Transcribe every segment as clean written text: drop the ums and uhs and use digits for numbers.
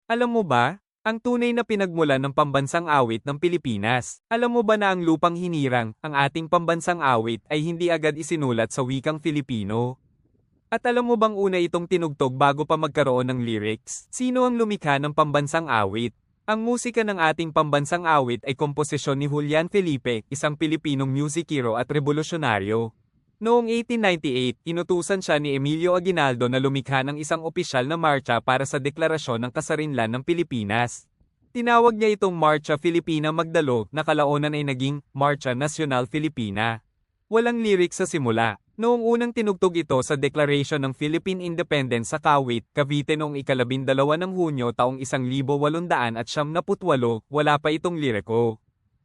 Alam mo ba, ang tunay na pinagmulan ng pambansang awit ng Pilipinas? Alam mo ba na ang Lupang Hinirang, ang ating pambansang awit ay hindi agad isinulat sa wikang Filipino? At alam mo bang una itong tinugtog bago pa magkaroon ng lyrics? Sino ang lumikha ng pambansang awit? Ang musika ng ating pambansang awit ay komposisyon ni Julian Felipe, isang Pilipinong music hero at revolusyonaryo. Noong 1898, inutusan siya ni Emilio Aguinaldo na lumikha ng isang opisyal na marcha para sa deklarasyon ng kasarinlan ng Pilipinas. Tinawag niya itong Marcha Filipina Magdalo na kalaunan ay naging Marcha Nacional Filipina. Walang lyrics sa simula. Noong unang tinugtog ito sa Declaration ng Philippine Independence sa Kawit, Cavite noong ika-12 ng Hunyo taong 1878, wala pa itong liriko.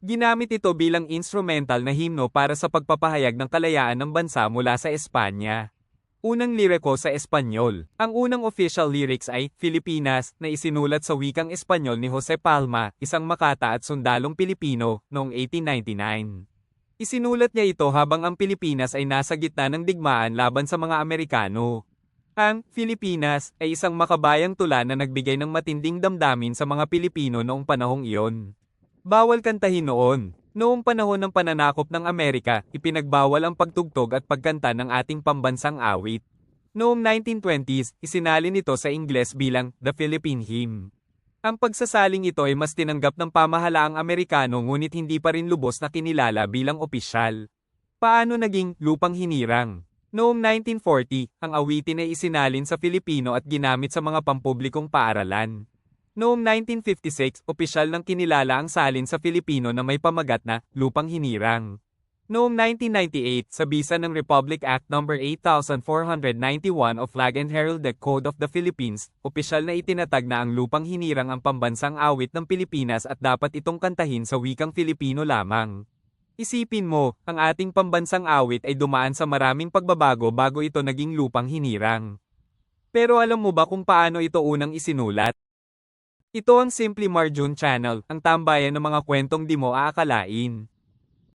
Ginamit ito bilang instrumental na himno para sa pagpapahayag ng kalayaan ng bansa mula sa Espanya. Unang liriko sa Espanyol. Ang unang official lyrics ay Filipinas na isinulat sa wikang Espanyol ni Jose Palma, isang makata at sundalong Pilipino, noong 1899. Isinulat niya ito habang ang Pilipinas ay nasa gitna ng digmaan laban sa mga Amerikano. Ang Filipinas ay isang makabayang tula na nagbigay ng matinding damdamin sa mga Pilipino noong panahong iyon. Bawal kantahin noon. Noong panahon ng pananakop ng Amerika, ipinagbawal ang pagtugtog at pagkanta ng ating pambansang awit. Noong 1920s, isinalin ito sa Ingles bilang The Philippine Hymn. Ang pagsasaling ito ay mas tinanggap ng pamahalaang Amerikano ngunit hindi pa rin lubos na kinilala bilang opisyal. Paano naging Lupang Hinirang? Noong 1940, ang awitin ay isinalin sa Filipino at ginamit sa mga pampublikong paaralan. Noong 1956, opisyal nang kinilala ang salin sa Filipino na may pamagat na Lupang Hinirang. Noong 1998, sa bisa ng Republic Act No. 8491 of Flag and Heraldry Code of the Philippines, opisyal na itinatag na ang Lupang Hinirang ang pambansang awit ng Pilipinas at dapat itong kantahin sa wikang Filipino lamang. Isipin mo, ang ating pambansang awit ay dumaan sa maraming pagbabago bago ito naging Lupang Hinirang. Pero alam mo ba kung paano ito unang isinulat? Ito ang Simply Marjun Channel, ang tambayan ng mga kwentong di mo aakalain.